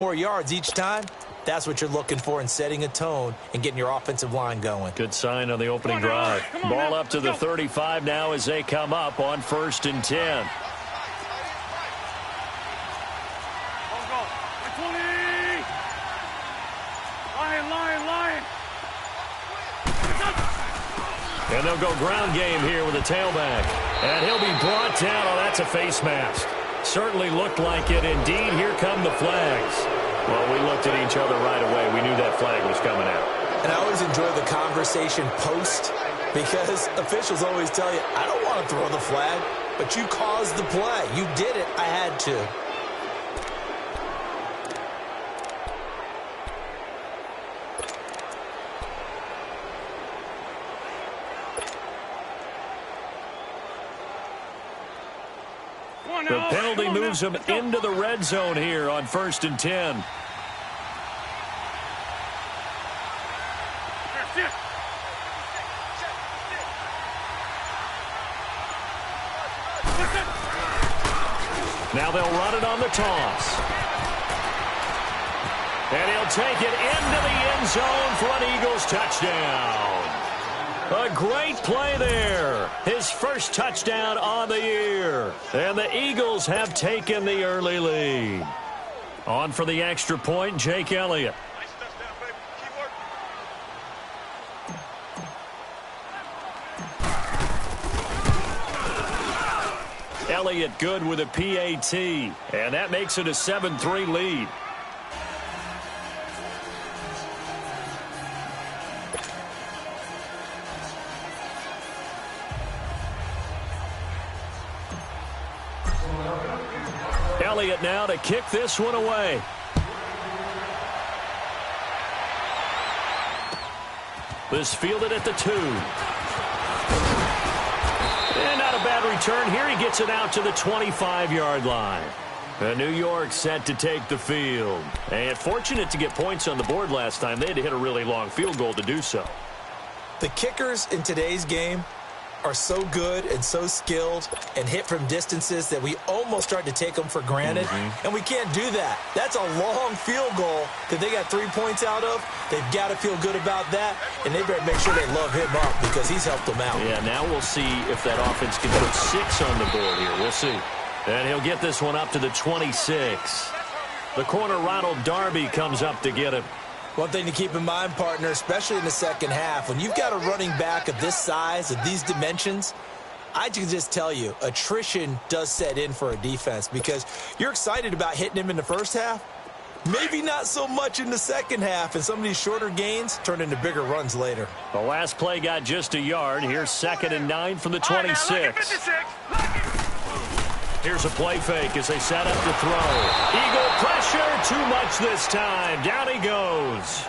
more yards each time. That's what you're looking for in setting a tone and getting your offensive line going. Good sign on the opening drive. Ball up to the 35 now as they come up on 1st and 10. And they'll go ground game here with a tailback. And he'll be brought down. Oh, that's a face mask. Certainly looked like it. Indeed, here come the flags. Well, we looked at each other right away. We knew that flag was coming out. And I always enjoy the conversation post because officials always tell you, I don't want to throw the flag, but you caused the play. You did it. I had to. The penalty moves him into the red zone here on 1st and 10. Now they'll run it on the toss. And he'll take it into the end zone for an Eagles touchdown. A great play there. His first touchdown on the year. And the Eagles have taken the early lead. On for the extra point, Jake Elliott. Elliott good with a PAT. And that makes it a 7-3 lead. Elliott now to kick this one away. This fielded at the 2. And not a bad return here. He gets it out to the 25-yard line. New York set to take the field. And fortunate to get points on the board last time. They had to hit a really long field goal to do so. The kickers in today's game are so good and so skilled and hit from distances that we almost start to take them for granted. And we can't do that. That's a long field goal that they got 3 points out of. They've got to feel good about that, and they better make sure they love him up because he's helped them out. Yeah, now we'll see if that offense can put 6 on the board here. We'll see. And he'll get this one up to the 26. The corner, Ronald Darby, comes up to get him. One thing to keep in mind, partner, especially in the second half, when you've got a running back of this size, of these dimensions, I can just tell you, attrition does set in for a defense because you're excited about hitting him in the first half, maybe not so much in the second half, and some of these shorter gains turn into bigger runs later. The last play got just a yard. Here's 2nd and 9 from the 26. Here's a play fake as they set up to throw. Eagle pressure, too much this time. Down he goes.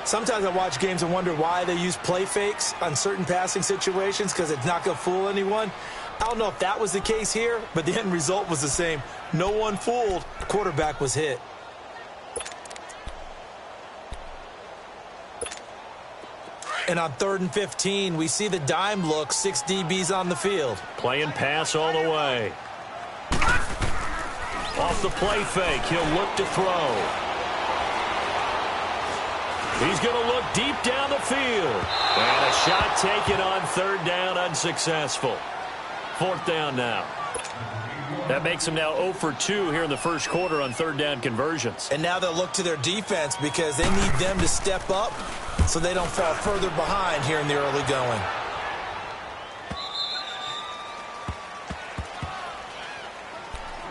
Sometimes I watch games and wonder why they use play fakes on certain passing situations because it's not going to fool anyone. I don't know if that was the case here, but the end result was the same. No one fooled. The quarterback was hit. And on 3rd and 15, we see the dime look, 6 DBs on the field. Playing pass all the way. Off the play fake, he'll look to throw. He's going to look deep down the field. And a shot taken on 3rd down, unsuccessful. 4th down now. That makes them now 0 for 2 here in the first quarter on 3rd down conversions. And now they'll look to their defense because they need them to step up so they don't fall further behind here in the early going.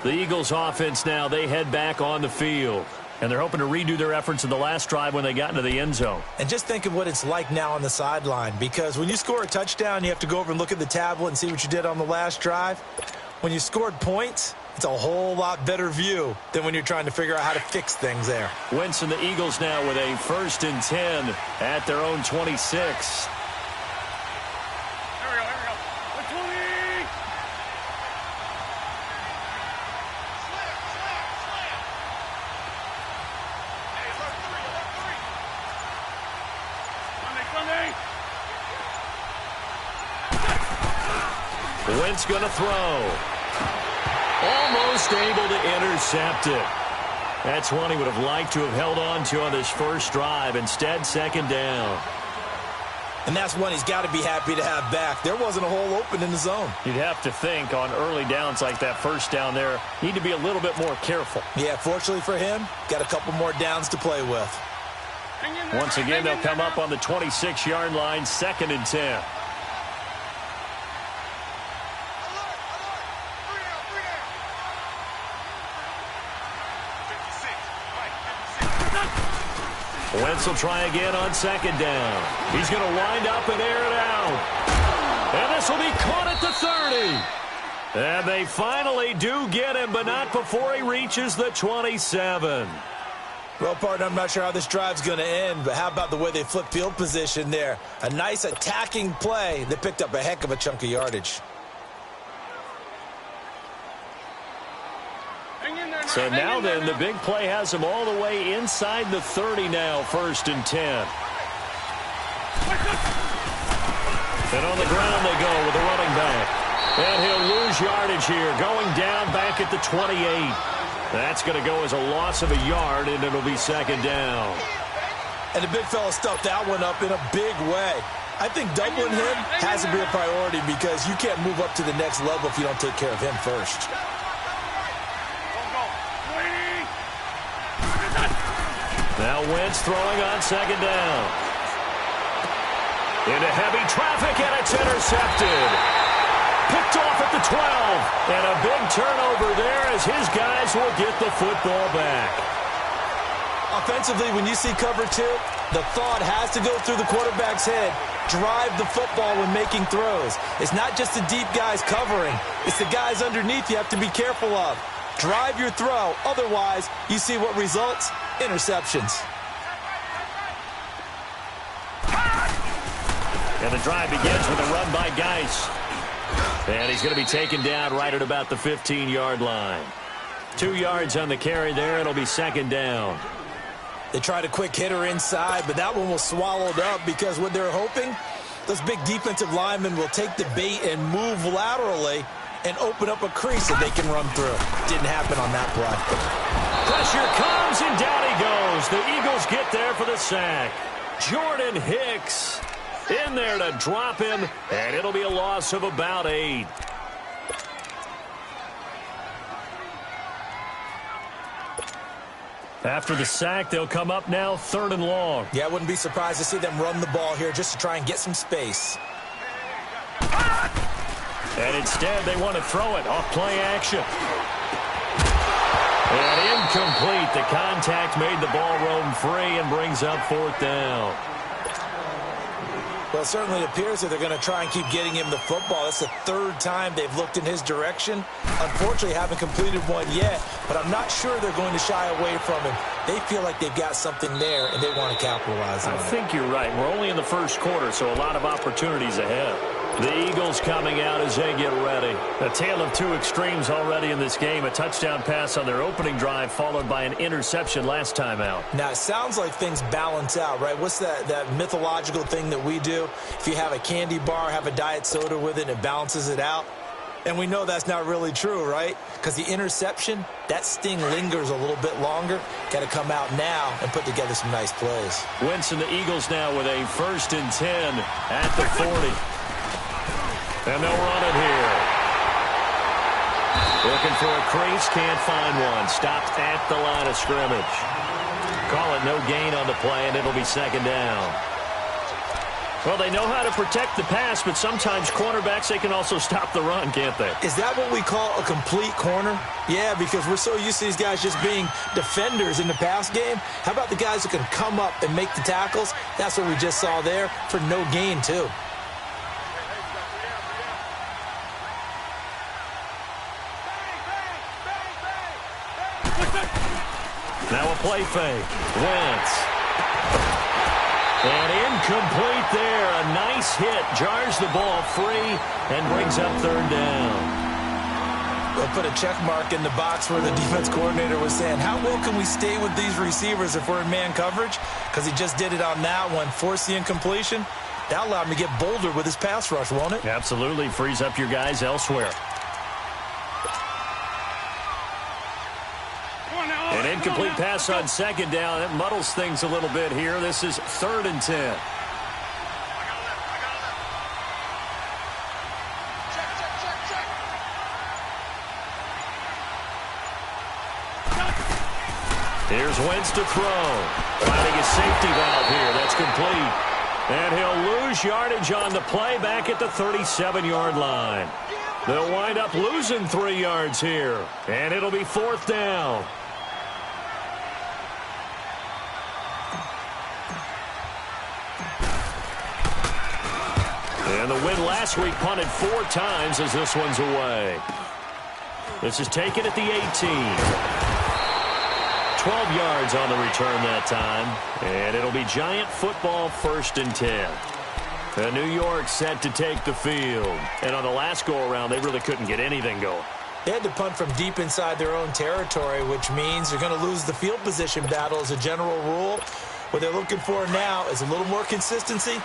The Eagles offense now, they head back on the field. And they're hoping to redo their efforts in the last drive when they got into the end zone. And just think of what it's like now on the sideline, because when you score a touchdown, you have to go over and look at the tablet and see what you did on the last drive. When you scored points, it's a whole lot better view than when you're trying to figure out how to fix things there. Wentz and the Eagles now with a 1st and 10 at their own 26. Wentz going to throw. Almost able to intercept it. That's one he would have liked to have held on to on this first drive. Instead, second down. And that's one he's got to be happy to have back. There wasn't a hole open in the zone. You'd have to think on early downs like that first down there, need to be a little bit more careful. Yeah, fortunately for him, got a couple more downs to play with. Once again, they'll come up on the 26-yard line, 2nd and 10. Wentz will try again on 2nd down. He's going to wind up and air it out. And this will be caught at the 30. And they finally do get him, but not before he reaches the 27. Well, partner, I'm not sure how this drive's going to end, but how about the way they flip field position there? A nice attacking play that picked up a heck of a chunk of yardage. So now then, the big play has him all the way inside the 30 now, 1st and 10. And on the ground they go with the running back. And he'll lose yardage here, going down back at the 28. That's going to go as a loss of a yard, and it'll be 2nd down. And the big fella stuffed that one up in a big way. I think doubling him has to be a priority because you can't move up to the next level if you don't take care of him first. Now Wentz throwing on 2nd down. Into heavy traffic, and it's intercepted. Picked off at the 12. And a big turnover there as his guys will get the football back. Offensively, when you see cover 2, the thought has to go through the quarterback's head. Drive the football when making throws. It's not just the deep guys covering. It's the guys underneath you have to be careful of. Drive your throw. Otherwise, you see what results? Interceptions. And the drive begins with a run by Geis. And he's going to be taken down right at about the 15-yard line. 2 yards on the carry there. It'll be 2nd down. They tried a quick hitter inside, but that one was swallowed up because what they're hoping, those big defensive linemen will take the bait and move laterally and open up a crease that they can run through. Didn't happen on that play. Pressure comes, and down he goes. The Eagles get there for the sack. Jordan Hicks in there to drop him, and it'll be a loss of about 8. After the sack, they'll come up now 3rd and long. Yeah, I wouldn't be surprised to see them run the ball here just to try and get some space. And instead, they want to throw it off play action. And incomplete. The contact made the ball roam free and brings up 4th down. Well, it certainly appears that they're going to try and keep getting him the football. That's the 3rd time they've looked in his direction. Unfortunately, haven't completed one yet, but I'm not sure they're going to shy away from him. They feel like they've got something there, and they want to capitalize on it. I think you're right. We're only in the first quarter, so a lot of opportunities ahead. The Eagles coming out as they get ready. A tale of 2 extremes already in this game. A touchdown pass on their opening drive, followed by an interception last time out. Now, it sounds like things balance out, right? What's that mythological thing that we do? If you have a candy bar, have a diet soda with it, it balances it out. And we know that's not really true, right? Because the interception, that sting lingers a little bit longer. Got to come out now and put together some nice plays. Wentz and the Eagles now with a 1st and 10 at the 40. And they'll run it here. Looking for a crease, can't find one. Stopped at the line of scrimmage. Call it no gain on the play, and it'll be 2nd down. Well, they know how to protect the pass, but sometimes cornerbacks, they can also stop the run, can't they? Is that what we call a complete corner? Yeah, because we're so used to these guys just being defenders in the pass game. How about the guys who can come up and make the tackles? That's what we just saw there for no gain, too. Now a play fake. Wentz. And incomplete there. A nice hit. Jars the ball free and brings up 3rd down. They'll put a check mark in the box where the defense coordinator was saying, how well can we stay with these receivers if we're in man coverage? Because he just did it on that one. Forced the incompletion. That allowed him to get bolder with his pass rush, won't it? Absolutely. Frees up your guys elsewhere. And in incomplete pass on second down. That muddles things a little bit here. This is 3rd and 10. Here's Wentz to throw. Finding a safety valve here. That's complete. And he'll lose yardage on the play back at the 37-yard line. They'll wind up losing 3 yards here. And it'll be 4th down. And the win last week punted 4 times as this one's away. This is taken at the 18. 12 yards on the return that time. And it'll be Giant football 1st and 10. And New York set to take the field. And on the last go-around, they really couldn't get anything going. They had to punt from deep inside their own territory, which means they're going to lose the field position battle as a general rule. What they're looking for now is a little more consistency,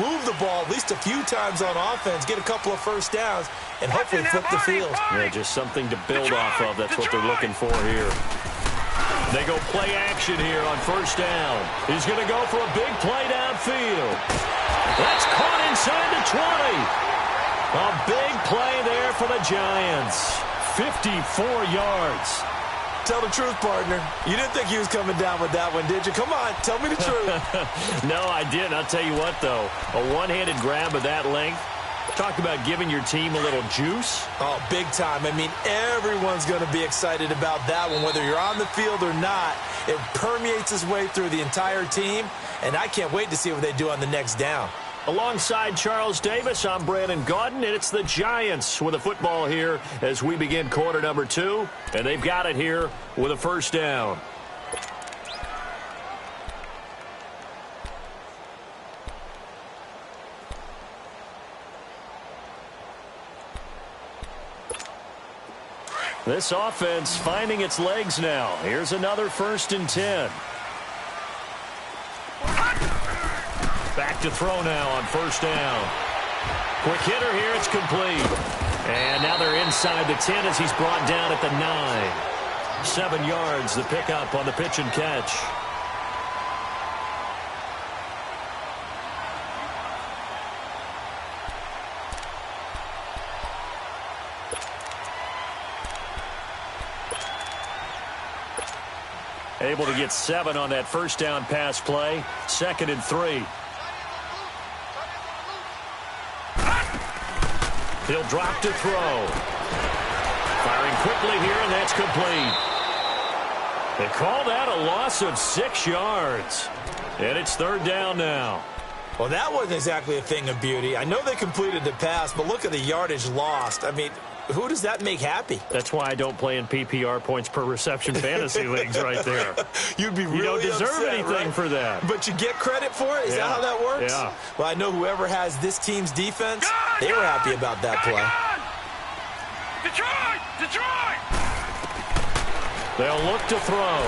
move the ball at least a few times on offense, get a couple of first downs, and hopefully flip the field. Yeah, just something to build off of. That's what they're looking for here. They go play action here on 1st down. He's going to go for a big play downfield. That's caught inside the 20. A big play there for the Giants. 54 yards. Tell the truth, partner. You didn't think he was coming down with that one, did you? Come on, tell me the truth. No, I didn't. I'll tell you what, though. A one-handed grab of that length. Talk about giving your team a little juice. Oh, big time. I mean, everyone's going to be excited about that one, whether you're on the field or not. It permeates its way through the entire team, and I can't wait to see what they do on the next down. Alongside Charles Davis, I'm Brandon Gaudin, and it's the Giants with a football here as we begin quarter number 2, and they've got it here with a 1st down. This offense finding its legs now. Here's another 1st and 10. Back to throw now on 1st down. Quick hitter here. It's complete. And now they're inside the 10 as he's brought down at the 9. 7 yards, the pickup on the pitch and catch. Able to get 7 on that 1st down pass play. 2nd and 3. He'll drop to throw. Firing quickly here, and that's complete. They call that a loss of 6 yards. And it's 3rd down now. Well, that wasn't exactly a thing of beauty. I know they completed the pass, but look at the yardage lost. I mean, who does that make happy? That's why I don't play in PPR points per reception fantasy leagues right there. You'd be really You don't deserve upset, anything right? for that. But you get credit for it? Is that how that works? Yeah. Well, I know whoever has this team's defense, they were happy about that play. Detroit! They'll look to throw.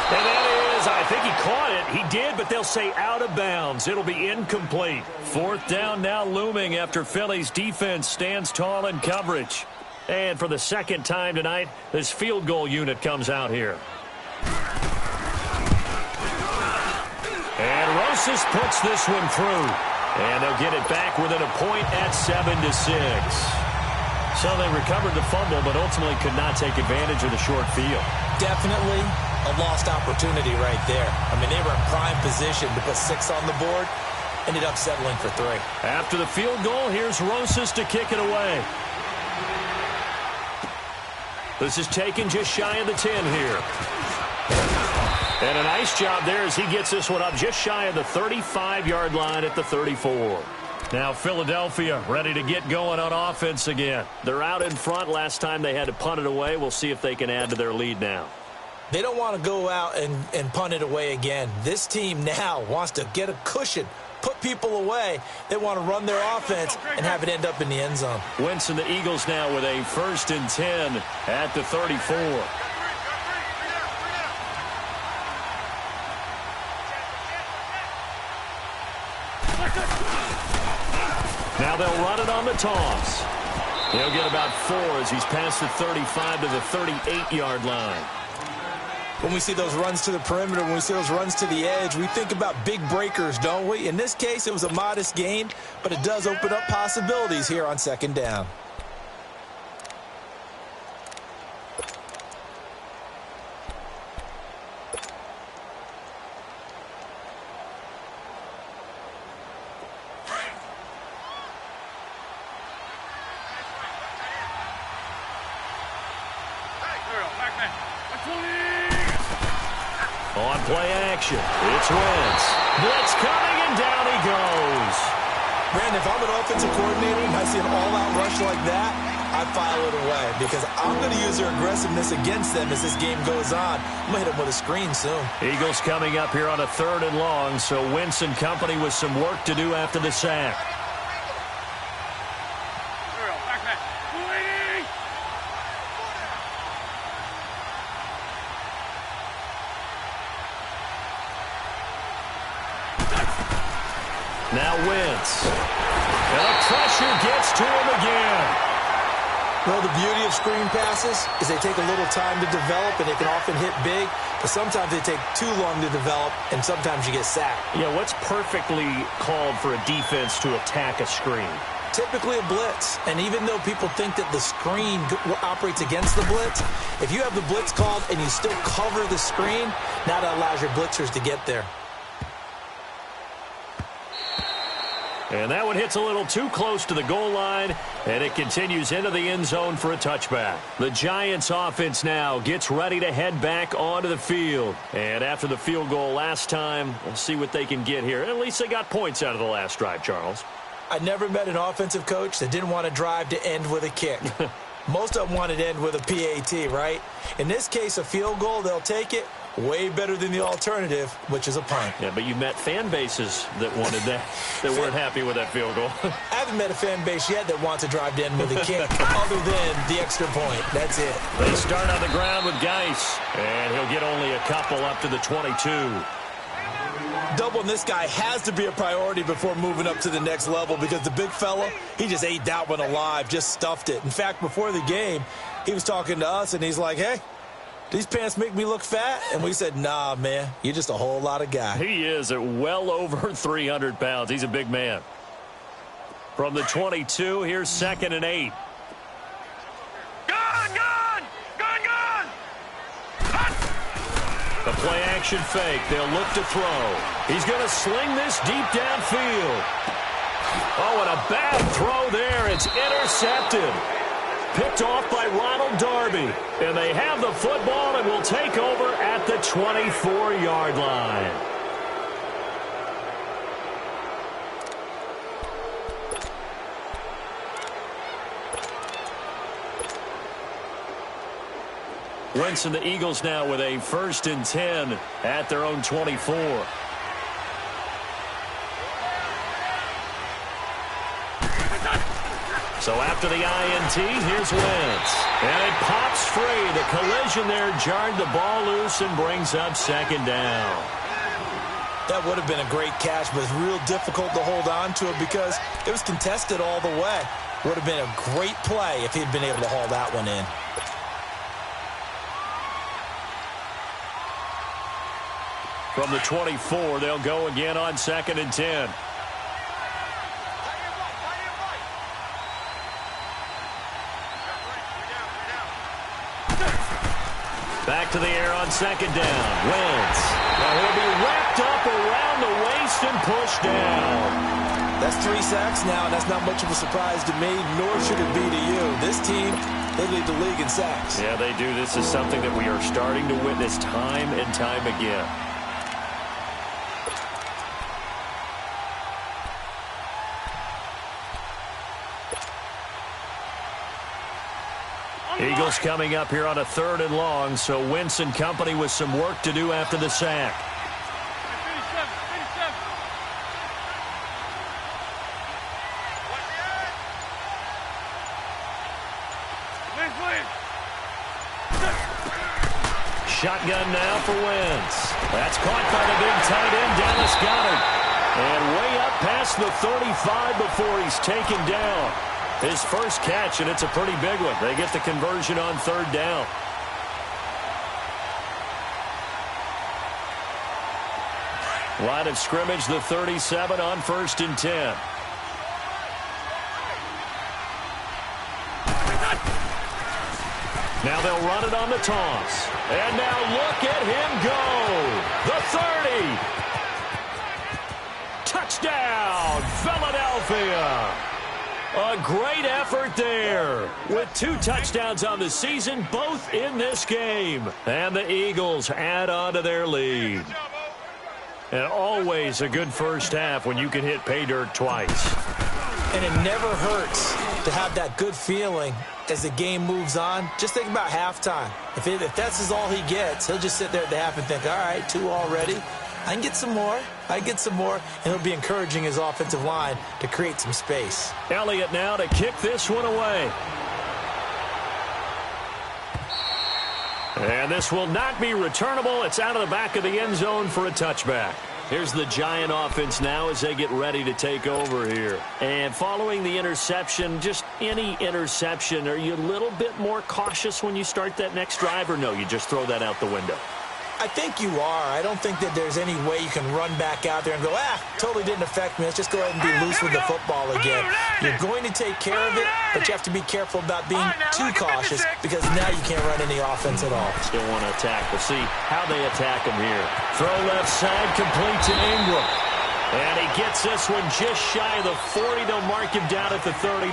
And that is, I think he caught it. He did, but they'll say out of bounds. It'll be incomplete. 4th down now looming after Philly's defense stands tall in coverage. And for the 2nd time tonight, this field goal unit comes out here. And Rosas puts this one through. And they'll get it back within a point at 7-6. So they recovered the fumble, but ultimately could not take advantage of the short field. Definitely a lost opportunity right there. I mean, they were in prime position to put 6 on the board. Ended up settling for 3. After the field goal, here's Rosas to kick it away. This is taken just shy of the 10 here. And a nice job there as he gets this one up just shy of the 35-yard line at the 34. Now Philadelphia ready to get going on offense again. They're out in front. Last time they had to punt it away. We'll see if they can add to their lead now. They don't want to go out and punt it away again. This team now wants to get a cushion, put people away. They want to run their offense and have it end up in the end zone. Wentz and the Eagles now with a 1st and 10 at the 34. Now they'll run it on the toss. He'll get about 4 as he's past the 35 to the 38-yard line. When we see those runs to the perimeter, when we see those runs to the edge, we think about big breakers, don't we? In this case, it was a modest gain, but it does open up possibilities here on second down. On play action, it's Wentz. Blitz coming, and down he goes. Brandon, if I'm an offensive coordinator and I see an all-out rush like that, I file it away because I'm going to use their aggressiveness against them as this game goes on. I'm going to hit them with a screen soon. Eagles coming up here on a 3rd and long, so Wentz and company with some work to do after the sack. Now Wentz. And the pressure gets to him again. Well, the beauty of screen passes is they take a little time to develop, and they can often hit big, but sometimes they take too long to develop, and sometimes you get sacked. Yeah, what's perfectly called for a defense to attack a screen? Typically a blitz, and even though people think that the screen operates against the blitz, if you have the blitz called and you still cover the screen, now that allows your blitzers to get there. And that one hits a little too close to the goal line, and it continues into the end zone for a touchback. The Giants offense now gets ready to head back onto the field. And after the field goal last time, we'll see what they can get here. At least they got points out of the last drive, Charles. I never met an offensive coach that didn't want to drive to end with a kick. Most of them wanted to end with a PAT, right? In this case, a field goal, they'll take it. Way better than the alternative, which is a punt. Yeah, but you met fan bases that wanted that, that weren't happy with that field goal. I haven't met a fan base yet that wants to drive to end with a kick other than the extra point. That's it. They start on the ground with Geis, and he'll get only a couple up to the 22. Doubling this guy has to be a priority before moving up to the next level because the big fella, he just ate that one alive, just stuffed it. In fact, before the game, he was talking to us, and he's like, hey, these pants make me look fat? And we said, nah, man, you're just a whole lot of guy. He is at well over 300 pounds. He's a big man. From the 22, here's 2nd and 8. The play action fake. They'll look to throw. He's going to sling this deep downfield. Oh, and a bad throw there. It's intercepted. Picked off by Ronald Darby. And they have the football and will take over at the 24-yard line. Wentz and the Eagles now with a 1st and 10 at their own 24. So after the INT, here's Wentz. And it pops free. The collision there jarred the ball loose and brings up 2nd down. That would have been a great catch, but it's real difficult to hold on to it because it was contested all the way. Would have been a great play if he'd been able to haul that one in. From the 24, they'll go again on 2nd and 10. Back to the air on 2nd down. Wentz. Now he'll be wrapped up around the waist and pushed down. That's 3 sacks now, and that's not much of a surprise to me, nor should it be to you. This team, they lead the league in sacks. Yeah, they do. This is something that we are starting to witness time and time again. Eagles coming up here on a 3rd and long, so Wentz and company with some work to do after the sack. Shotgun now for Wentz. That's caught by the big tight end, Dallas Goedert. And way up past the 35 before he's taken down. His first catch, and it's a pretty big one. They get the conversion on 3rd down. Line of scrimmage, the 37 on 1st and 10. Now they'll run it on the toss. And now look at him go. The 30. Touchdown, Philadelphia. A great effort there. With 2 touchdowns on the season, both in this game. And the Eagles add on to their lead. And always a good first half when you can hit pay dirt twice. And it never hurts to have that good feeling as the game moves on. Just think about halftime. If that's all he gets, he'll just sit there at the half and think, all right, 2 already. I can get some more. I can get some more. And he'll be encouraging his offensive line to create some space. Elliott now to kick this one away. And this will not be returnable. It's out of the back of the end zone for a touchback. Here's the Giant offense now as they get ready to take over here. And following the interception, just any interception, are you a little bit more cautious when you start that next drive, or no, you just throw that out the window? I think you are. I don't think that there's any way you can run back out there and go, totally didn't affect me. Let's just go ahead and be loose with the football again. You're going to take care of it, but you have to be careful about being too cautious because now you can't run any offense at all. Still want to attack. We'll see how they attack him here. Throw left side, complete to Ingram. And he gets this one just shy of the 40. They'll mark him down at the 39.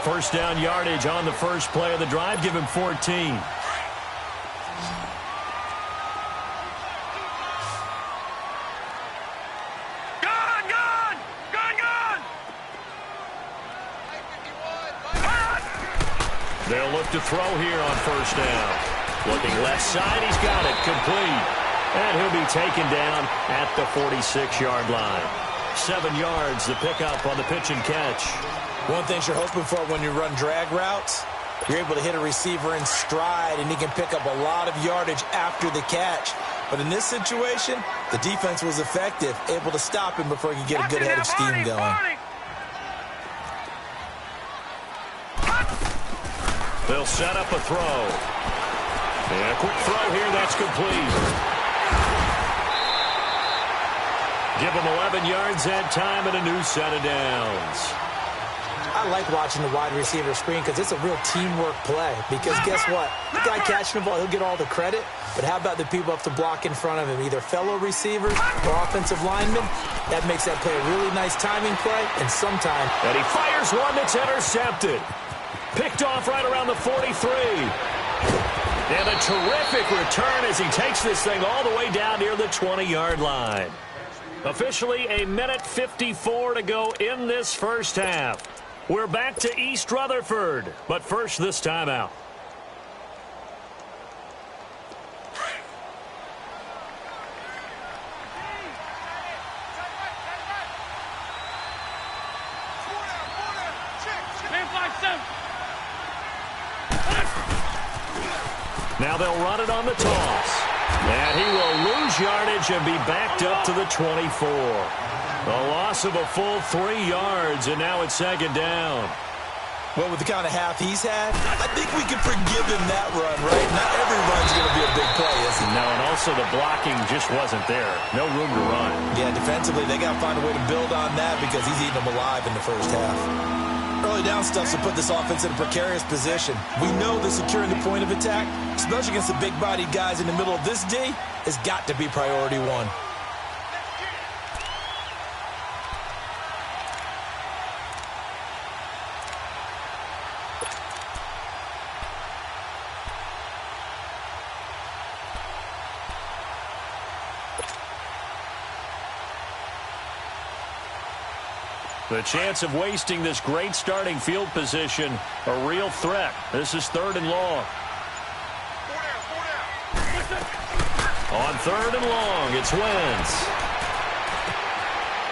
First down yardage on the first play of the drive. Give him 14. They'll look to throw here on first down. Looking left side, he's got it, complete. And he'll be taken down at the 46-yard line. 7 yards, the pickup on the pitch and catch. One thing you're hoping for when you run drag routes, you're able to hit a receiver in stride, and he can pick up a lot of yardage after the catch. But in this situation, the defense was effective, able to stop him before he could get a good head of steam going. They'll set up a throw. And a quick throw here, that's complete. Give them 11 yards that time and a new set of downs. I like watching the wide receiver screen because it's a real teamwork play. Because guess what? The guy catching the ball, he'll get all the credit. But how about the people up to block in front of him, either fellow receivers or offensive linemen? That makes that play a really nice timing play. And sometimes... And he fires one that's intercepted. Picked off right around the 43. And a terrific return as he takes this thing all the way down near the 20-yard line. Officially a minute 54 to go in this first half. We're back to East Rutherford, but first this timeout. Now they'll run it on the toss. And he will lose yardage and be backed up to the 24. A loss of a full 3 yards, and now it's second down. Well, with the kind of half he's had, I think we can forgive him that run, right? Not every run's going to be a big play, is it? No, and also the blocking just wasn't there. No room to run. Yeah, defensively, they got to find a way to build on that because he's eating them alive in the first half. Early down stuff to put this offense in a precarious position. We know that securing the point of attack, especially against the big-bodied guys in the middle of this D, has got to be priority one. The chance of wasting this great starting field position, a real threat. This is third and long. On third and long, it's Wentz.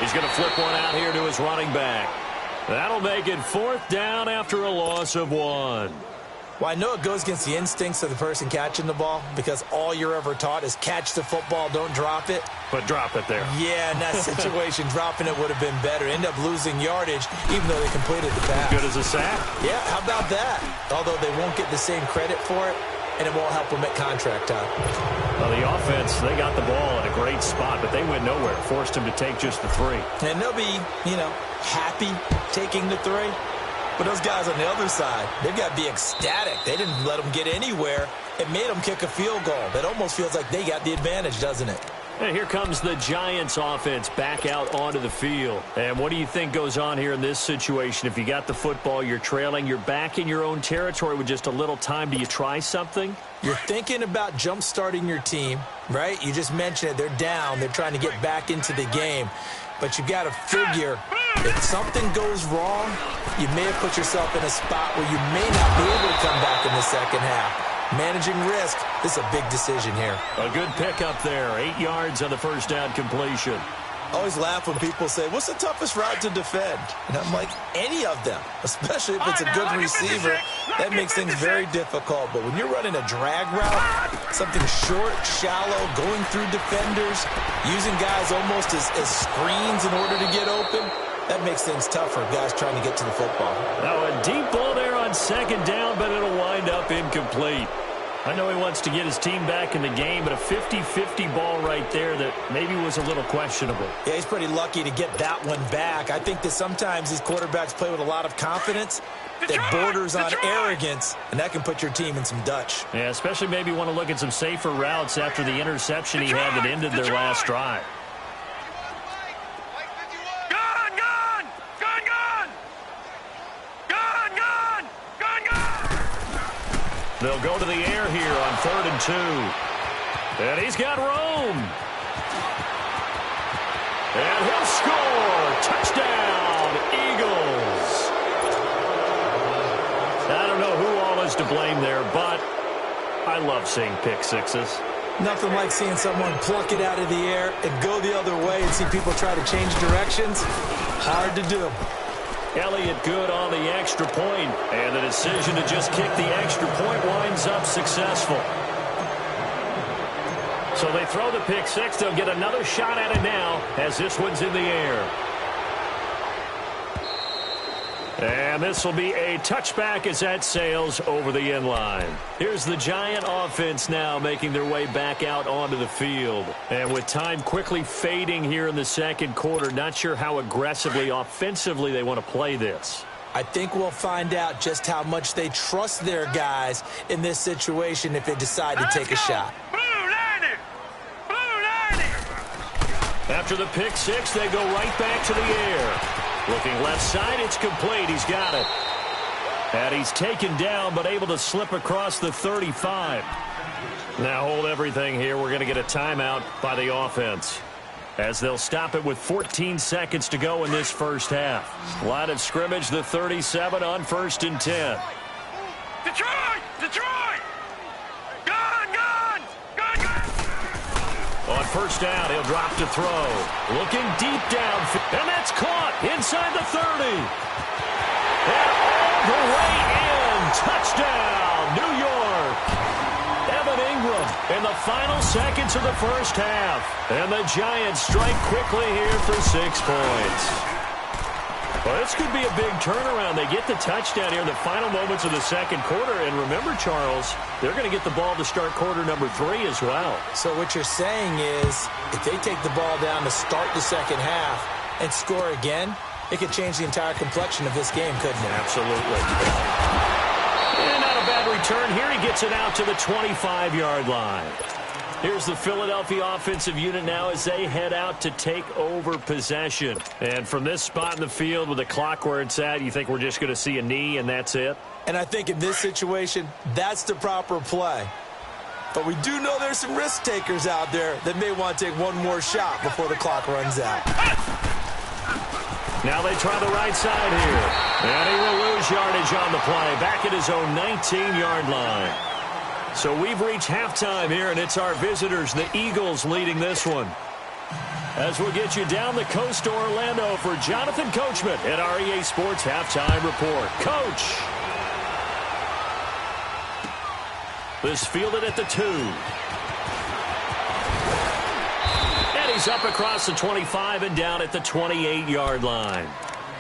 He's going to flip one out here to his running back. That'll make it fourth down after a loss of 1. Well, I know it goes against the instincts of the person catching the ball because all you're ever taught is catch the football, don't drop it. But drop it there. Yeah, in that situation, dropping it would have been better. End up losing yardage, even though they completed the pass. Good as a sack? Yeah, how about that? Although they won't get the same credit for it, and it won't help them at contract time. Well, the offense, they got the ball in a great spot, but they went nowhere. Forced him to take just the 3. And they'll be, happy taking the 3. But those guys on the other side, they've got to be ecstatic. They didn't let them get anywhere. It made them kick a field goal. It almost feels like they got the advantage, doesn't it? And here comes the Giants offense back out onto the field. And what do you think goes on here in this situation? If you got the football, you're trailing, you're back in your own territory with just a little time. Do you try something? You're thinking about jump-starting your team, right? You just mentioned it. They're down. They're trying to get back into the game. But you got to figure if something goes wrong, you may have put yourself in a spot where you may not be able to come back in the second half. Managing risk, this is a big decision here. A good pickup there. 8 yards on the first down completion. I always laugh when people say, what's the toughest route to defend? And I'm like, any of them, especially if it's a good receiver. That makes things very difficult. But when you're running a drag route, something short, shallow, going through defenders, using guys almost as screens in order to get open, that makes things tougher, guys trying to get to the football. Now a deep ball there on second down, but it'll wind up incomplete. I know he wants to get his team back in the game, but a 50-50 ball right there that maybe was a little questionable. Yeah, he's pretty lucky to get that one back. I think that sometimes these quarterbacks play with a lot of confidence that borders on arrogance, and that can put your team in some Dutch. Yeah, especially maybe want to look at some safer routes after the interception he had that ended their last drive. They'll go to the air here on 3rd and 2. And he's got room. And he'll score. Touchdown, Eagles. I don't know who all is to blame there, but I love seeing pick sixes. Nothing like seeing someone pluck it out of the air and go the other way and see people try to change directions. Hard to do. Elliott good on the extra point, and the decision to just kick the extra point winds up successful. So they throw the pick six. They'll get another shot at it now as this one's in the air. And this will be a touchback as that sails over the end line. Here's the Giant offense now making their way back out onto the field. And with time quickly fading here in the second quarter, not sure how aggressively, offensively they want to play this. I think we'll find out just how much they trust their guys in this situation if they decide to take a shot. After the pick six, they go right back to the air. Looking left side, it's complete. He's got it. And he's taken down, but able to slip across the 35. Now hold everything here. We're going to get a timeout by the offense, as they'll stop it with 14 seconds to go in this first half. Line of scrimmage, the 37 on 1st and 10. Detroit! Detroit! Gun! Gun! Gun! Gun! On first down, he'll drop to throw. Looking deep down, and that's caught inside the 30. And all the way in. Touchdown, New York. Evan Ingram in the final seconds of the first half. And the Giants strike quickly here for 6 points. Well, this could be a big turnaround. They get the touchdown here in the final moments of the second quarter. And remember, Charles, they're going to get the ball to start quarter number 3 as well. So what you're saying is if they take the ball down to start the second half and score again, it could change the entire complexion of this game, couldn't it? Absolutely. And not a bad return here. He gets it out to the 25-yard line. Here's the Philadelphia offensive unit now as they head out to take over possession. And from this spot in the field with the clock where it's at, you think we're just going to see a knee and that's it? And I think in this situation, that's the proper play. But we do know there's some risk takers out there that may want to take one more shot before the clock runs out. Now they try the right side here. And he will lose yardage on the play, back at his own 19-yard line. So we've reached halftime here, and it's our visitors, the Eagles, leading this one. As we'll get you down the coast to Orlando for Jonathan Coachman at our EA Sports Halftime Report. Coach. This fielded at the 2. And he's up across the 25 and down at the 28-yard line.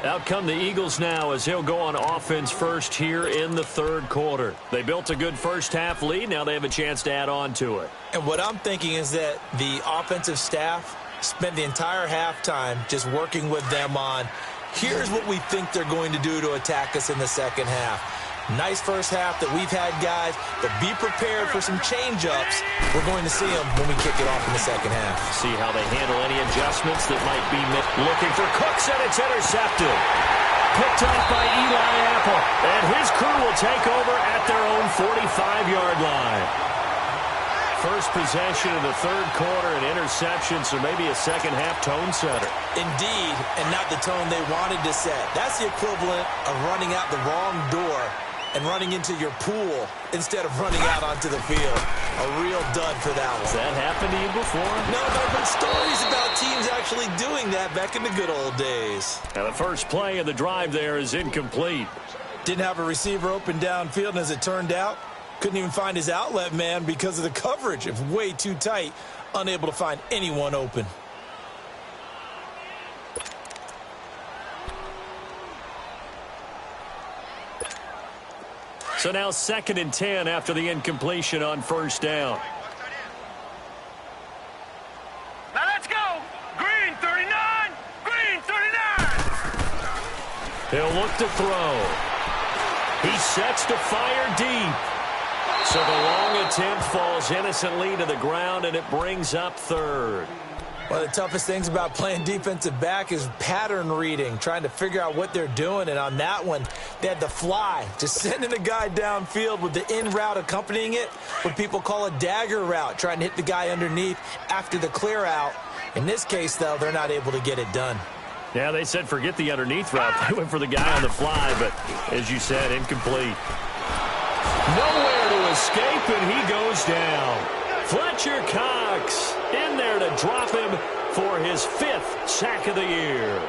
Out come the Eagles now as he'll go on offense first here in the third quarter. They built a good first-half lead. Now they have a chance to add on to it. And what I'm thinking is that the offensive staff spent the entire halftime just working with them on, here's what we think they're going to do to attack us in the second half. Nice first half that we've had, guys, but be prepared for some change-ups. We're going to see them when we kick it off in the second half. See how they handle any adjustments that might be looking for Cooks, and it's intercepted. Picked off by Eli Apple, and his crew will take over at their own 45-yard line. First possession of the third quarter, an interception, so maybe a second-half tone setter. Indeed, and not the tone they wanted to set. That's the equivalent of running out the wrong door and running into your pool instead of running out onto the field. A real dud for that one. Has that happened to you before? No, but I've heard stories about teams actually doing that back in the good old days. Now the first play of the drive there is incomplete. Didn't have a receiver open downfield, and as it turned out, couldn't even find his outlet man because of the coverage. It was way too tight, unable to find anyone open. So now 2nd and 10 after the incompletion on first down. Now let's go. Green 39. Green 39. He'll look to throw. He sets to fire deep. So the long attempt falls innocently to the ground, and it brings up third. One of the toughest things about playing defensive back is pattern reading, trying to figure out what they're doing. And on that one, they had the fly, just sending a guy downfield with the in route accompanying it, what people call a dagger route, trying to hit the guy underneath after the clear out. In this case, though, they're not able to get it done. Yeah, they said forget the underneath route. They went for the guy on the fly, but as you said, incomplete. Nowhere to escape, and he goes down. Fletcher Cox in there to drop him for his 5th sack of the year.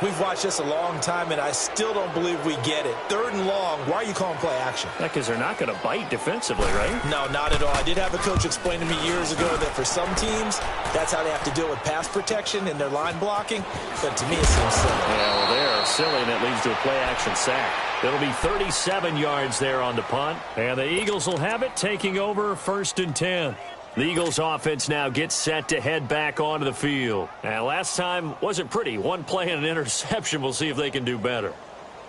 We've watched this a long time, and I still don't believe we get it. 3rd and long, why are you calling play action? Yeah, because they're not going to bite defensively, right? No, not at all. I did have a coach explain to me years ago that for some teams, that's how they have to deal with pass protection and their line blocking. But to me, it seems silly. Yeah, well, they're silly, and it leads to a play action sack. It'll be 37 yards there on the punt, and the Eagles will have it, taking over 1st and 10. The Eagles offense now gets set to head back onto the field. And last time wasn't pretty. One play and an interception. We'll see if they can do better.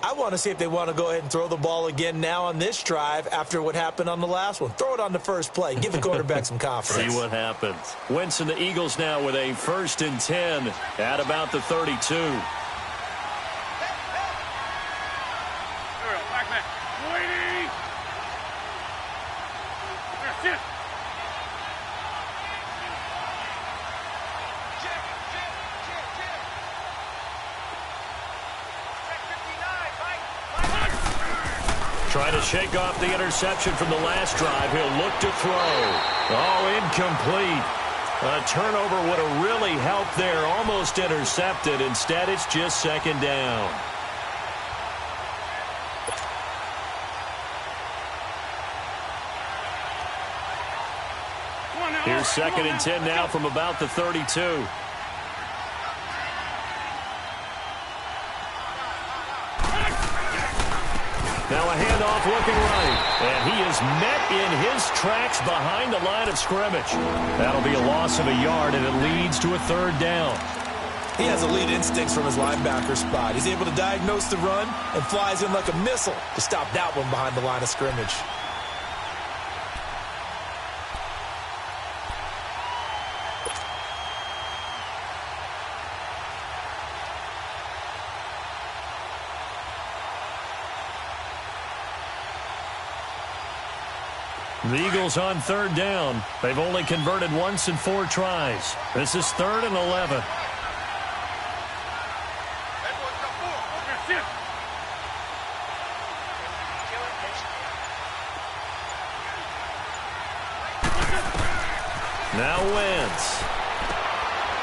I want to see if they want to go ahead and throw the ball again now on this drive after what happened on the last one. Throw it on the first play. Give the quarterback some confidence. See what happens. Wentz and the Eagles now with a 1st and 10 at about the 32. Trying to shake off the interception from the last drive. He'll look to throw. Oh, incomplete. A turnover would have really helped there. Almost intercepted. Instead, it's just 2nd down. Here's 2nd and 10 now from about the 32. Now a handoff looking right. And he is met in his tracks behind the line of scrimmage. That'll be a loss of a yard, and it leads to a 3rd down. He has elite instincts from his linebacker spot. He's able to diagnose the run and flies in like a missile to stop that one behind the line of scrimmage. The Eagles on 3rd down. They've only converted once in 4 tries. This is 3rd and 11. Now Wentz.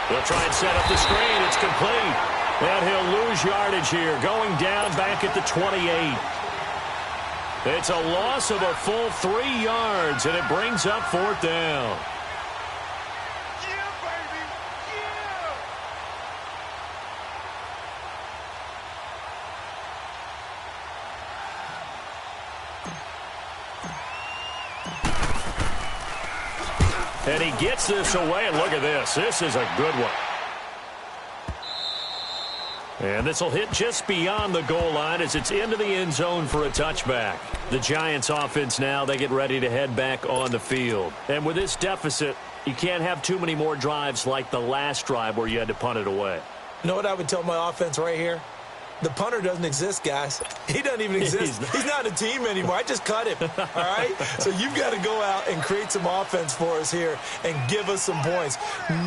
He'll try and set up the screen. It's complete. And he'll lose yardage here, going down back at the 28. It's a loss of a full 3 yards, and it brings up 4th down. Yeah, baby. And he gets this away, and look at this. This is a good one. And this will hit just beyond the goal line as it's into the end zone for a touchback. The Giants offense now, they get ready to head back on the field. And with this deficit, you can't have too many more drives like the last drive where you had to punt it away. You know what I would tell my offense right here? The punter doesn't exist, guys. He doesn't even exist. He's not a team anymore. I just cut him, all right? So you've got to go out and create some offense for us here and give us some points.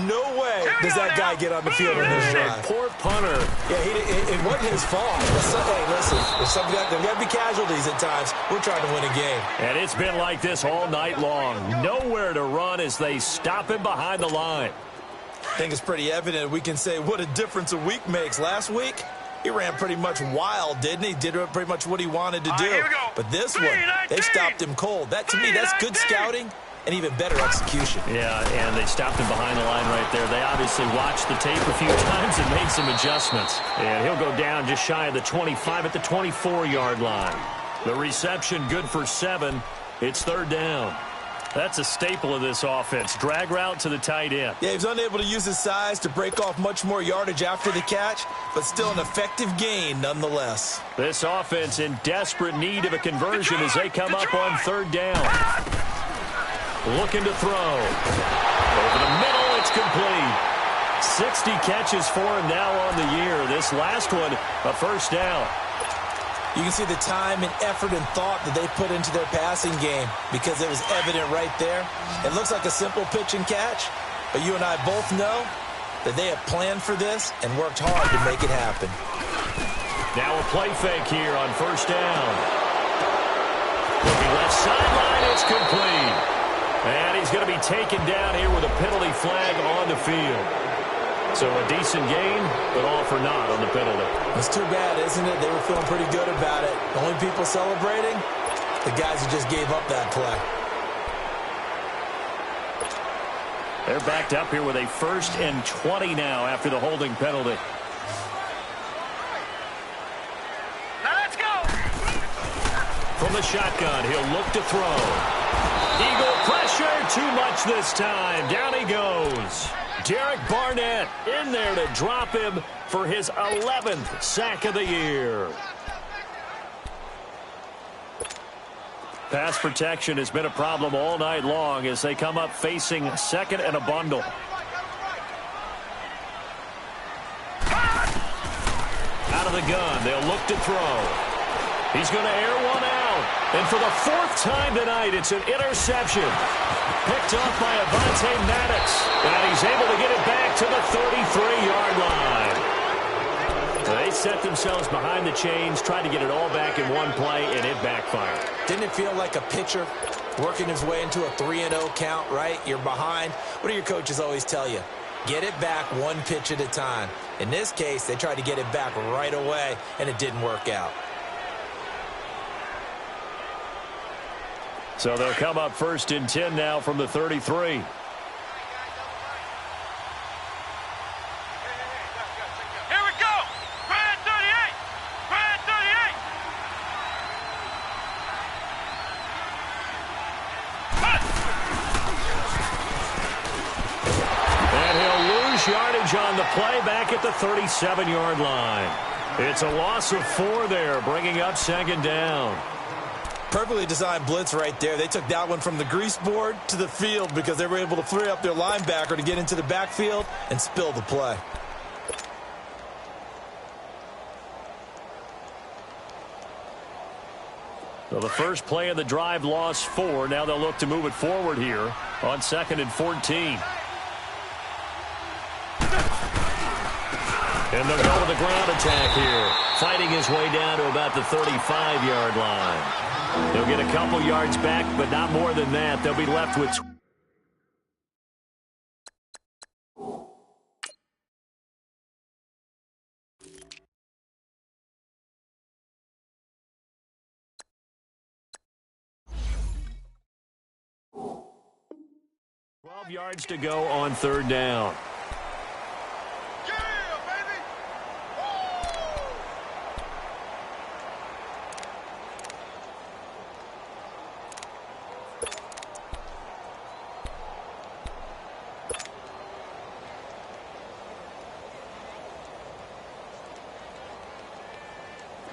No way does that guy get on the field on this drive. Poor punter. Yeah, it wasn't his fault. Hey, listen, there's got to be casualties at times. We're trying to win a game. And it's been like this all night long. Nowhere to run as they stop him behind the line. I think it's pretty evident we can say what a difference a week makes. Last week, he ran pretty much wild, didn't he? Did pretty much what he wanted to do. But this one, they stopped him cold. That, to me, that's good scouting and even better execution. Yeah, and they stopped him behind the line right there. They obviously watched the tape a few times and made some adjustments. And he'll go down just shy of the 25 at the 24-yard line. The reception good for 7. It's third down. That's a staple of this offense. Drag route to the tight end. Yeah, he was unable to use his size to break off much more yardage after the catch, but still an effective gain nonetheless. This offense in desperate need of a conversion as they come up on third down. Looking to throw. Over the middle, it's complete. 60 catches for him now on the year. This last one, a first down. You can see the time and effort and thought that they put into their passing game because it was evident right there. It looks like a simple pitch and catch, but you and I both know that they have planned for this and worked hard to make it happen. Now a play fake here on first down. Looking left sideline, it's complete. And he's going to be taken down here with a penalty flag on the field. So a decent gain, but all for naught on the penalty. It's too bad, isn't it? They were feeling pretty good about it. The only people celebrating, the guys who just gave up that play. They're backed up here with a 1st and 20 now after the holding penalty. Now let's go. From the shotgun, he'll look to throw. Eagle pressure, too much this time. Down he goes. Derek Barnett in there to drop him for his 11th sack of the year. Pass protection has been a problem all night long as they come up facing second and a bundle. Out of the gun, they'll look to throw. He's going to air one out. And for the 4th time tonight, it's an interception. Picked off by Avonte Maddox. And he's able to get it back to the 33-yard line. They set themselves behind the chains, tried to get it all back in one play, and it backfired. Didn't it feel like a pitcher working his way into a 3-0 count, right? You're behind. What do your coaches always tell you? Get it back one pitch at a time. In this case, they tried to get it back right away, and it didn't work out. So they'll come up 1st and 10 now from the 33. Here we go. Grand 38. Grand 38. And he'll lose yardage on the play back at the 37-yard line. It's a loss of 4 there, bringing up 2nd down. Perfectly designed blitz right there. They took that one from the grease board to the field because they were able to free up their linebacker to get into the backfield and spill the play. So the first play of the drive lost 4. Now they'll look to move it forward here on 2nd and 14. And they'll go with the ground attack here. Fighting his way down to about the 35-yard line. They'll get a couple yards back, but not more than that. They'll be left with 12 yards to go on 3rd down.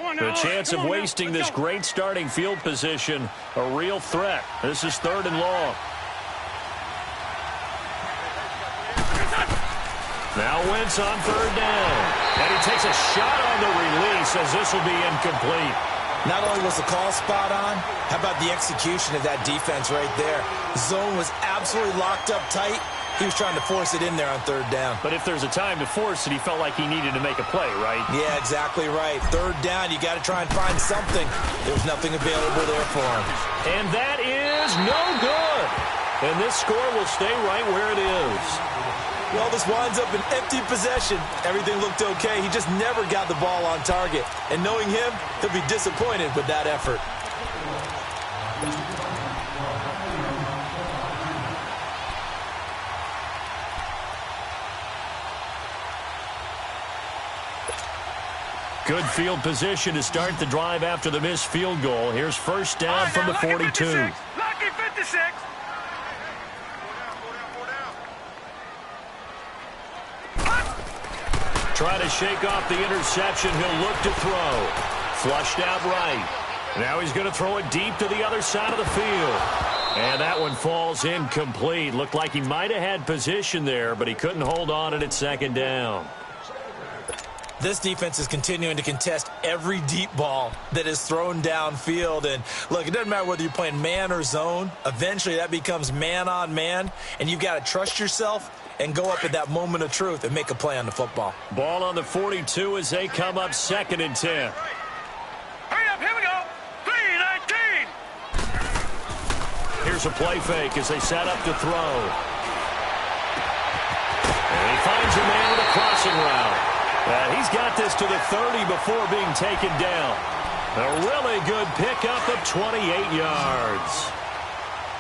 The chance of wasting this great starting field position, a real threat. This is 3rd and long. Now Wentz on 3rd down. And he takes a shot on the release as this will be incomplete. Not only was the call spot on, how about the execution of that defense right there? Zone was absolutely locked up tight. He was trying to force it in there on 3rd down. But if there's a time to force it, he felt like he needed to make a play, right? Yeah, exactly right. 3rd down, you got to try and find something. There's nothing available there for him. And that is no good. And this score will stay right where it is. Well, this winds up an empty possession. Everything looked okay. He just never got the ball on target. And knowing him, he'll be disappointed with that effort. Good field position to start the drive after the missed field goal. Here's 1st down from the 42. Lucky 56. Trying to shake off the interception. He'll look to throw. Flushed out right. Now he's going to throw it deep to the other side of the field. And that one falls incomplete. Looked like he might have had position there, but he couldn't hold on at 2nd down. This defense is continuing to contest every deep ball that is thrown downfield. And, look, it doesn't matter whether you're playing man or zone. Eventually, that becomes man-on-man, and you've got to trust yourself and go up at that moment of truth and make a play on the football. Ball on the 42 as they come up 2nd and 10. Hurry up, here we go. 3-19. Here's a play fake as they set up to throw. And he finds a man with a crossing route. And he's got this to the 30 before being taken down. A really good pickup of 28 yards.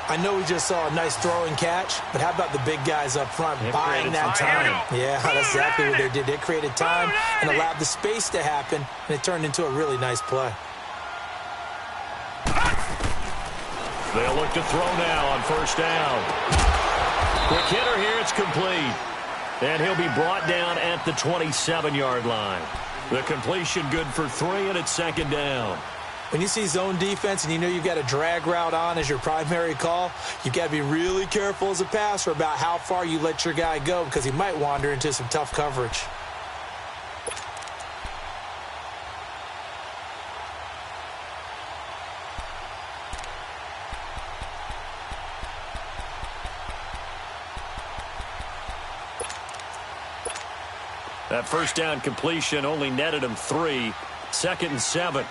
I know we just saw a nice throwing catch, but how about the big guys up front buying that time? Yeah, that's exactly what they did. They created time and allowed the space to happen, and it turned into a really nice play. They'll look to throw now on 1st down. Quick hitter here, it's complete. And he'll be brought down at the 27-yard line. The completion good for 3, and it's 2nd down. When you see zone defense and you know you've got a drag route on as your primary call, you've got to be really careful as a passer about how far you let your guy go because he might wander into some tough coverage. That 1st down completion only netted him 3. 2nd and 7.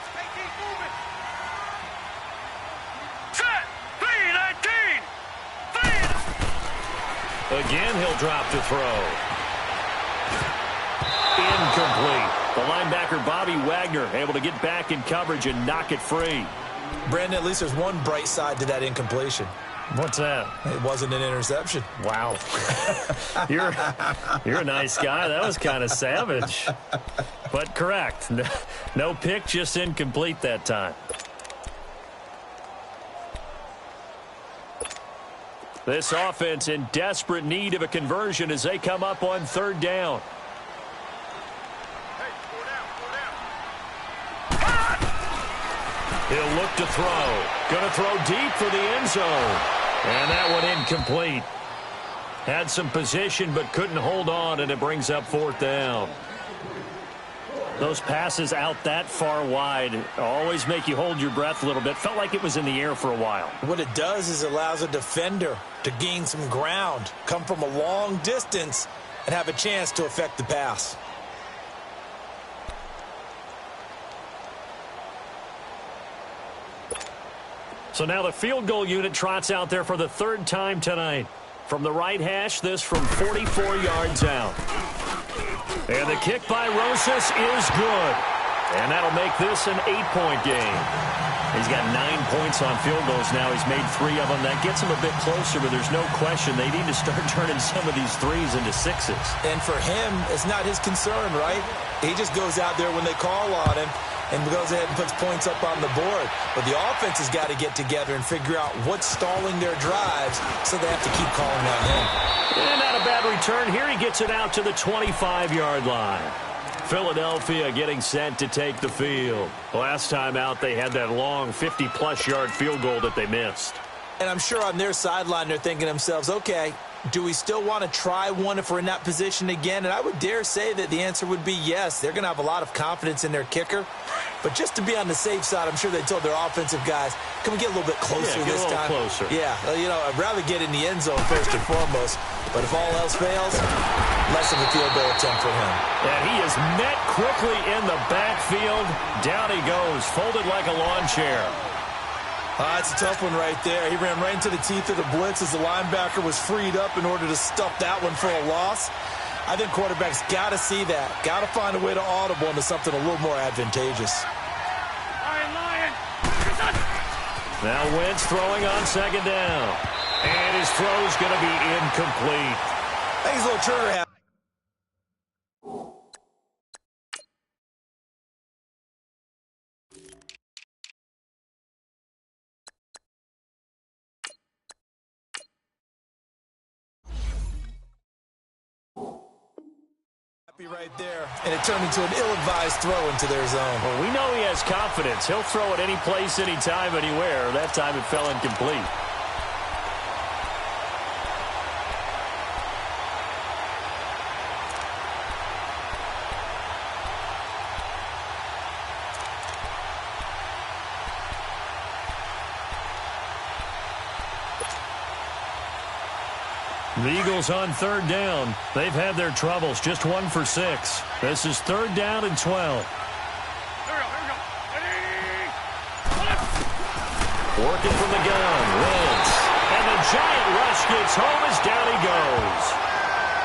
Set. 3-19. Again, he'll drop to throw. Incomplete. The linebacker, Bobby Wagner, able to get back in coverage and knock it free. Brandon, at least there's one bright side to that incompletion. What's that? It wasn't an interception. Wow. You're a nice guy. That was kind of savage. But correct. No pick, just incomplete that time. This offense in desperate need of a conversion as they come up on 3rd down. He'll look to throw. Going to throw deep for the end zone. And that one incomplete. Had some position but couldn't hold on, and it brings up 4th down. Those passes out that far wide always make you hold your breath a little bit. Felt like it was in the air for a while. What it does is it allows a defender to gain some ground, come from a long distance, and have a chance to affect the pass. So now the field goal unit trots out there for the 3rd time tonight. From the right hash, this from 44 yards out. And the kick by Rosas is good. And that'll make this an 8-point game. He's got 9 points on field goals now. He's made 3 of them. That gets him a bit closer, but there's no question they need to start turning some of these 3s into 6s. And for him, it's not his concern, right? He just goes out there when they call on him and goes ahead and puts points up on the board. But the offense has got to get together and figure out what's stalling their drives, so they have to keep calling on him. And not a bad return here. He gets it out to the 25-yard line. Philadelphia getting set to take the field. Last time out, they had that long 50-plus yard field goal that they missed. And I'm sure on their sideline, they're thinking to themselves, okay, do we still want to try one if we're in that position again? And I would dare say that the answer would be yes. They're going to have a lot of confidence in their kicker. But just to be on the safe side, I'm sure they told their offensive guys, can we get a little bit closer this time? Closer. Yeah, you know, I'd rather get in the end zone first and foremost. But if all else fails, less of a field goal attempt for him. And he is met quickly in the backfield. Down he goes, folded like a lawn chair. That's a tough one right there. He ran right into the teeth of the blitz as the linebacker was freed up in order to stuff that one for a loss. I think quarterbacks got to see that. Got to find a way to audible into something a little more advantageous. Now Wentz throwing on second down. And his throw's going to be incomplete. I think he's a little trigger happy. Right there, and it turned into an ill-advised throw into their zone. Well, we know he has confidence. He'll throw it any place, anytime, anywhere. That time it fell incomplete. The Eagles on third down. They've had their troubles. Just 1 for 6. This is third down and 12. Here we go. Ready? Working from the gun. Wentz. And the giant rush gets home as down he goes.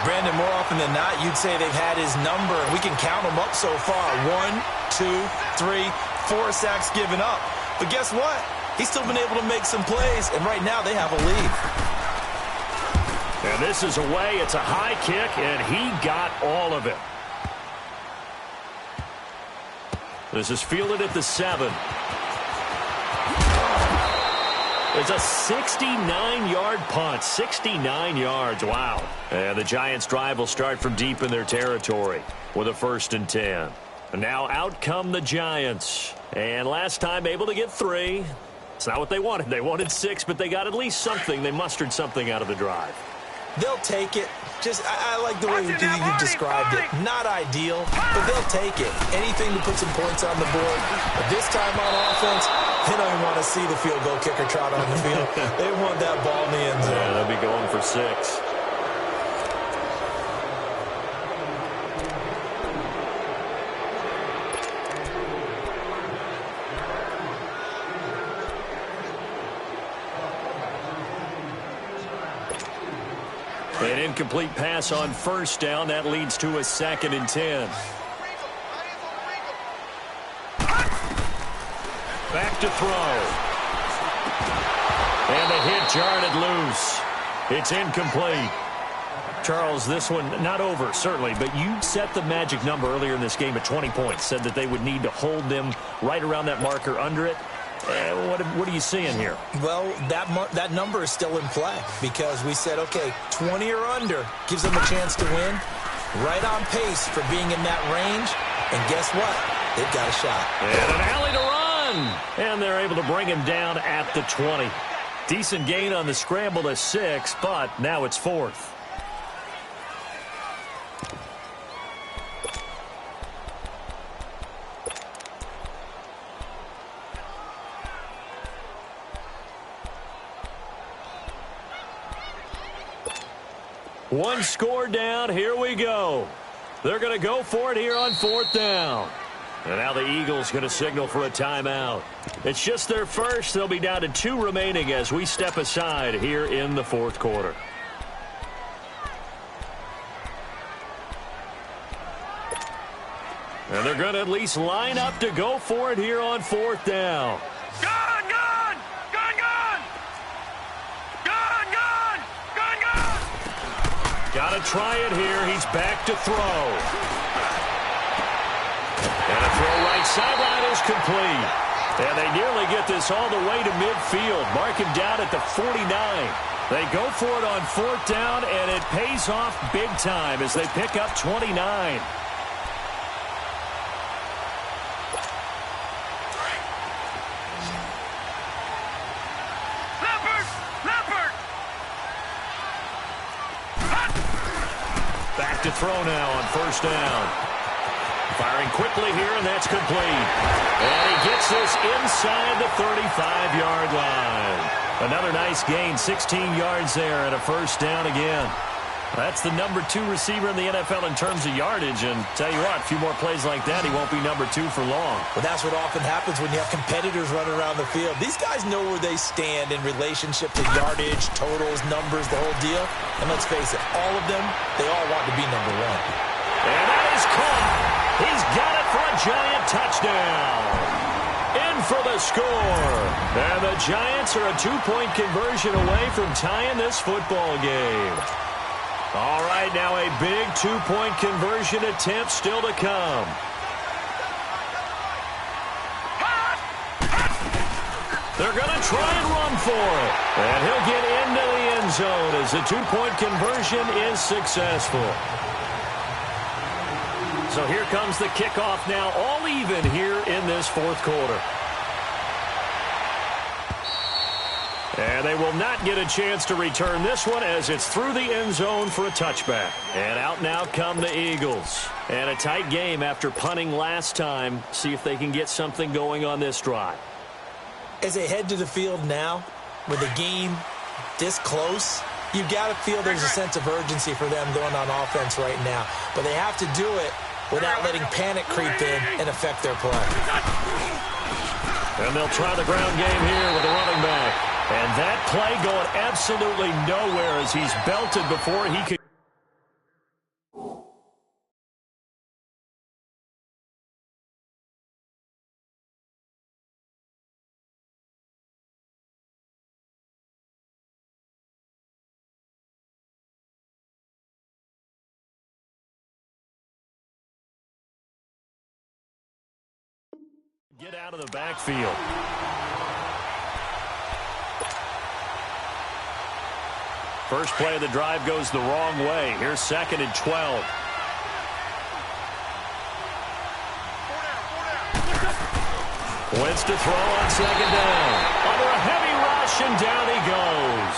Brandon, more often than not, you'd say they've had his number. We can count them up so far. 1, 2, 3, 4 sacks given up. But guess what? He's still been able to make some plays, and right now they have a lead. And this is away. It's a high kick, and he got all of it. This is fielded at the 7. It's a 69-yard punt. 69 yards. Wow. And the Giants' drive will start from deep in their territory with a 1st and 10. And now out come the Giants. And last time able to get 3. It's not what they wanted. They wanted 6, but they got at least something. They mustered something out of the drive. They'll take it. Just, I like the way you described it. Not ideal, but they'll take it. Anything to put some points on the board. But this time on offense, they don't even want to see the field goal kicker trot on the field. They want that ball in the end zone. Yeah, they'll be going for 6. An incomplete pass on 1st down. That leads to a 2nd and 10. Back to throw. And the hit jarred it loose. It's incomplete. Charles, this one not over, certainly, but you set the magic number earlier in this game at 20 points. Said that they would need to hold them right around that marker under it. What are you seeing here? Well, that number is still in play because we said, okay, 20 or under gives them a chance to win. Right on pace for being in that range. And guess what? They've got a shot. And an alley to run. And they're able to bring him down at the 20. Decent gain on the scramble to 6, but now it's 4th. One score down. Here we go. They're going to go for it here on 4th down. And now the Eagles going to signal for a timeout. It's just their first. They'll be down to 2 remaining as we step aside here in the 4th quarter. And they're going to at least line up to go for it here on 4th down. Got to try it here. He's back to throw. And a throw right sideline is complete. And they nearly get this all the way to midfield. Mark him down at the 49. They go for it on 4th down, and it pays off big time as they pick up 29. back to throw now on first down. Firing quickly here, and that's complete. And he gets this inside the 35-yard line. Another nice gain, 16 yards there, and a first down again. That's the number 2 receiver in the NFL in terms of yardage, and tell you what, a few more plays like that, he won't be number 2 for long. Well, that's what often happens when you have competitors running around the field. These guys know where they stand in relationship to yardage, totals, numbers, the whole deal. And let's face it, all of them, they all want to be number 1. And that is caught. He's got it for a Giant touchdown. In for the score. And the Giants are a 2-point conversion away from tying this football game. All right, now a big 2-point conversion attempt still to come. They're going to try and run for it. And he'll get into the end zone as the 2-point conversion is successful. So here comes the kickoff now, all even here in this fourth quarter. And they will not get a chance to return this one as it's through the end zone for a touchback. And out now come the Eagles. And a tight game after punting last time. See if they can get something going on this drive. As they head to the field now, with the game this close, you've got to feel there's a sense of urgency for them going on offense right now. But they have to do it without letting panic creep in and affect their play. And they'll try the ground game here with the running back. And that play going absolutely nowhere as he's belted before he could. Get out of the backfield. First play of the drive goes the wrong way. Here's 2nd and 12. Wentz to throw on 2nd down. Under a heavy rush, and down he goes.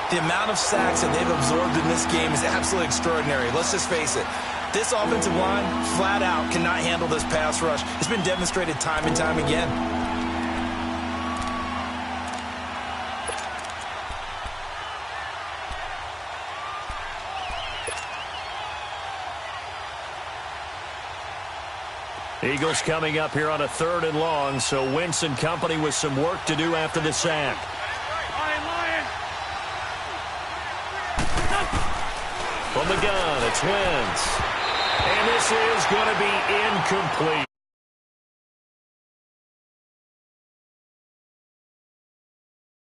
The amount of sacks that they've absorbed in this game is absolutely extraordinary. Let's just face it. This offensive line, flat out, cannot handle this pass rush. It's been demonstrated time and time again. Eagles coming up here on a 3rd and long, so Wentz and company with some work to do after the sack. From the gun, it's Wentz. And this is going to be incomplete.